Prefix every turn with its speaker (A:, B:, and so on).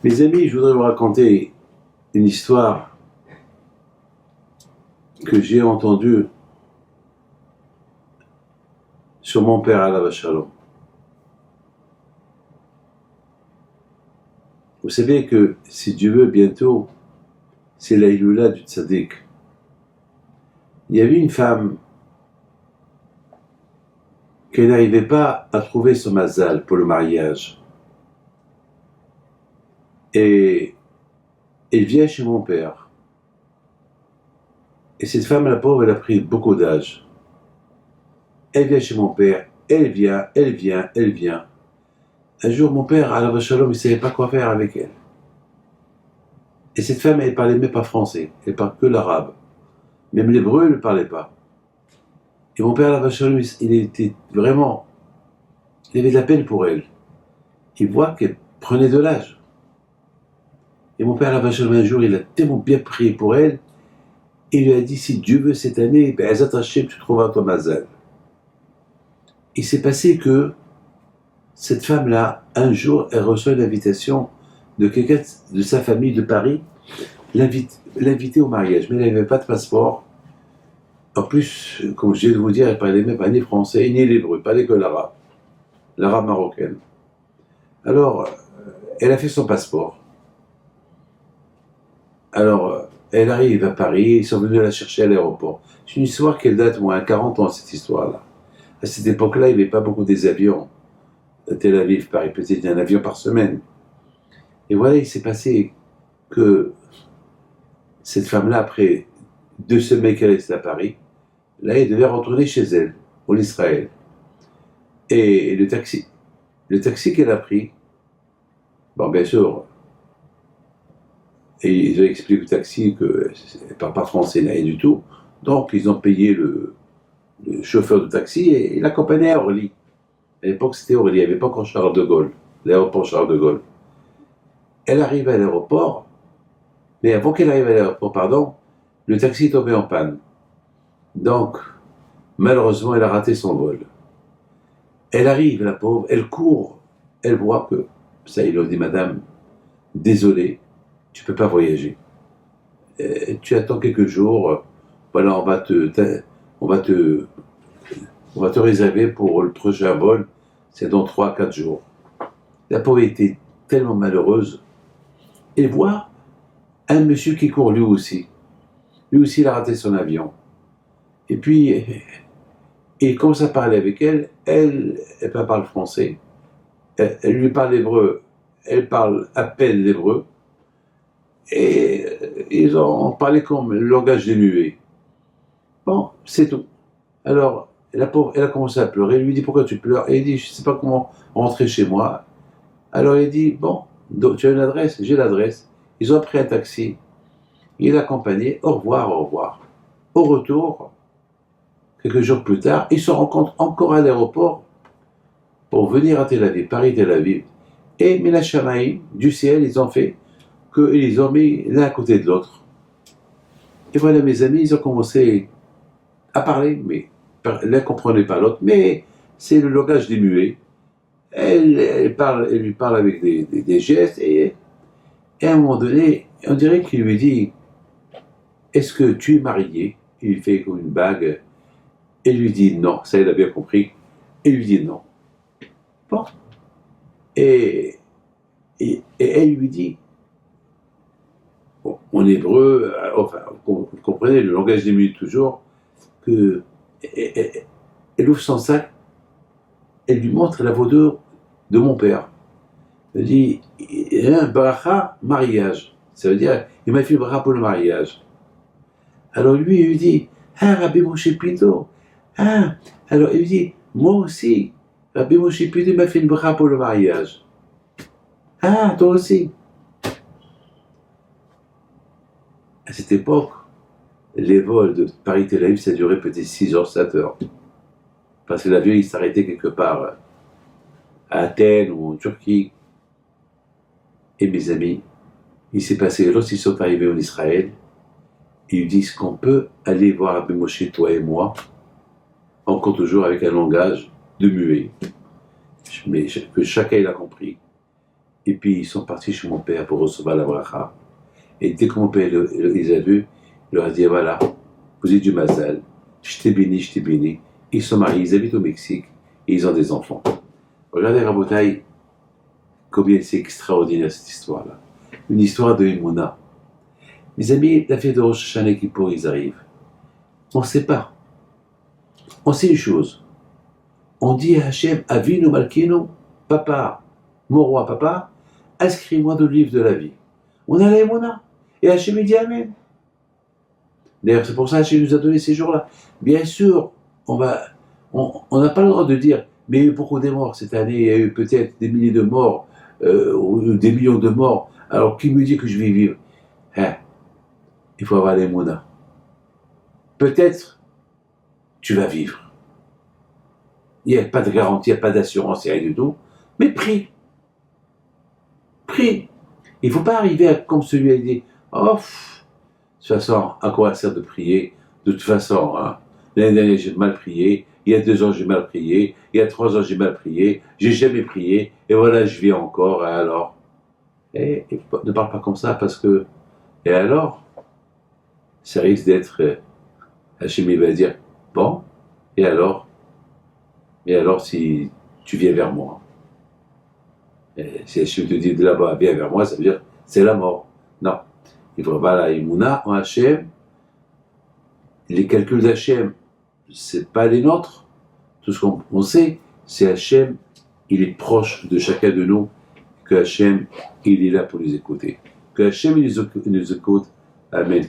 A: Mes amis, je voudrais vous raconter une histoire que j'ai entendue sur mon père Alav Shalom. Vous savez que, si Dieu veut, bientôt, c'est la Iloula du Tzaddik. Il y avait une femme qui n'arrivait pas à trouver son mazal pour le mariage. Et elle vient chez mon père. Et cette femme, la pauvre, elle a pris beaucoup d'âge. Elle vient chez mon père, elle vient. Un jour, mon père, Alav Shalom, il ne savait pas quoi faire avec elle. Et cette femme, elle parlait même pas français, elle parle que l'arabe. Même l'hébreu, elle ne parlait pas. Et mon père, Alav Shalom, il était vraiment... Il avait de la peine pour elle. Il voit qu'elle prenait de l'âge. Et mon père, Alav Shalom, un jour, il a tellement bien prié pour elle, il lui a dit, si Dieu veut cette année, ben, Ezat Hashem, tu trouveras ton mazal. Il s'est passé que cette femme-là, un jour, elle reçoit une invitation de quelqu'un de sa famille de Paris, l'inviter au mariage. Mais elle n'avait pas de passeport. En plus, comme je viens de vous dire, elle parlait même pas ni français, ni l'hébreu, elle parlait que l'arabe marocain. Alors, elle a fait son passeport. Alors, elle arrive à Paris, ils sont venus la chercher à l'aéroport. C'est une histoire qui date, moi, à 40 ans, cette histoire-là. À cette époque-là, il n'y avait pas beaucoup des avions. Tel Aviv, Paris, peut-être un avion par semaine. Et voilà, il s'est passé que cette femme-là, après 2 semaines qu'elle restait à Paris, là, elle devait retourner chez elle, en Israël. Et le taxi qu'elle a pris, bon, bien sûr, et ils ont expliqué au taxi qu'elle ne parle pas français, rien du tout, donc ils ont payé le chauffeur de taxi et il l'accompagnait à Orly. À l'époque, c'était Orly, il n'y avait pas encore Charles de Gaulle, l'aéroport Charles de Gaulle. Elle arrive à l'aéroport, mais avant qu'elle arrive à l'aéroport, le taxi est tombé en panne. Donc, malheureusement, elle a raté son vol. Elle arrive, la pauvre, elle court, elle voit que, ça, il lui dit, madame, désolé, tu ne peux pas voyager. Tu attends quelques jours, voilà, on va te réserver pour le prochain vol, c'est dans 3-4 jours. La pauvre était tellement malheureuse. Elle voit un monsieur qui court lui aussi. Lui aussi, il a raté son avion. Et puis, il commence à parler avec elle. Elle parle français. Elle lui parle hébreu. Elle parle à peine l'hébreu. Et ils ont parlé comme le langage des muets. Bon, c'est tout. Alors, la pauvre, elle a commencé à pleurer. Elle lui dit, pourquoi tu pleures? Et il dit, je ne sais pas comment rentrer chez moi. Alors, il dit, bon, tu as une adresse? J'ai l'adresse. Ils ont pris un taxi. Il l'a accompagné. Au revoir, au revoir. Au retour, quelques jours plus tard, ils se rencontrent encore à l'aéroport pour venir à Tel Aviv, Paris-Tel Aviv. Et Mina Shamaïm, du ciel, ils ont fait qu'ils les ont mis l'un à côté de l'autre. Et voilà, mes amis, ils ont commencé à parler, mais l'un ne comprenait pas l'autre, mais c'est le langage des muets. Elle lui parle avec des gestes, et à un moment donné, on dirait qu'il lui dit, est-ce que tu es marié? Il fait comme une bague, et lui dit non, ça il a bien compris, et lui dit non. Bon. Et elle lui dit, bon, en hébreu, enfin, vous comprenez, le langage des muets toujours, que elle ouvre son sac, elle lui montre la photo de mon père. Elle dit, il y a un bracha mariage. Ça veut dire, il m'a fait le bracha pour le mariage. Alors lui, il lui dit, ah, Rabbi Moshe Pito. Ah, alors il lui dit, moi aussi, Rabbi Moshe Pito m'a fait le bracha pour le mariage. Ah, toi aussi. À cette époque, les vols de Paris-Tel Aviv, ça durait peut-être 6 heures, 7 heures. Parce que l'avion, il s'arrêtait quelque part à Athènes ou en Turquie. Et mes amis, il s'est passé, lorsqu'ils sont arrivés en Israël, ils disent qu'on peut aller voir Rabbi Moshe, toi et moi, encore toujours avec un langage de muet, mais que chacun l'a compris. Et puis ils sont partis chez mon père pour recevoir la bracha. Et dès que mon père les a vus, il leur a dit voilà, vous êtes du Mazal, je t'ai béni, je t'ai béni. Ils sont mariés, ils habitent au Mexique et ils ont des enfants. Regardez Rabotaï, combien c'est extraordinaire cette histoire-là. Une histoire de Emouna. Mes amis, la fête de Rosh Hashanah et Kippour, ils arrivent. On ne sait pas. On sait une chose. On dit à Hachem, Avinu Malkinu, papa, mon roi, papa, inscris-moi dans le livre de la vie. On a la Emouna. Et Hachem dit Amen. D'ailleurs, c'est pour ça que Hachem nous a donné ces jours-là. Bien sûr, on n'a pas le droit de dire, mais il y a eu beaucoup de morts cette année, il y a eu peut-être des milliers de morts, ou des millions de morts. Alors, qui me dit que je vais vivre? Hein? Il faut avoir les monas. Peut-être, tu vas vivre. Il n'y a pas de garantie, il n'y a pas d'assurance, il n'y a rien du tout. Mais prie. Prie. Il ne faut pas arriver à, comme celui qui dit, oh, de toute façon, à quoi ça sert de prier? De toute façon, hein, l'année dernière, j'ai mal prié. Il y a 2 ans, j'ai mal prié. Il y a 3 ans, j'ai mal prié. J'ai jamais prié. Et voilà, je vis encore. Et alors? Et ne parle pas comme ça parce que... Et alors? Ça risque d'être... Hachem va dire, bon, et alors? Et alors si tu viens vers moi? Et si Hachem te dit de là-bas, viens vers moi, ça veut dire, c'est la mort. Non. Il faut avoir la Emouna en Hachem. Les calculs d'Hachem, c'est pas les nôtres. Tout ce qu'on sait, c'est Hachem, il est proche de chacun de nous, que Hachem, il est là pour les écouter. Que Hachem, il nous écoute. Amen.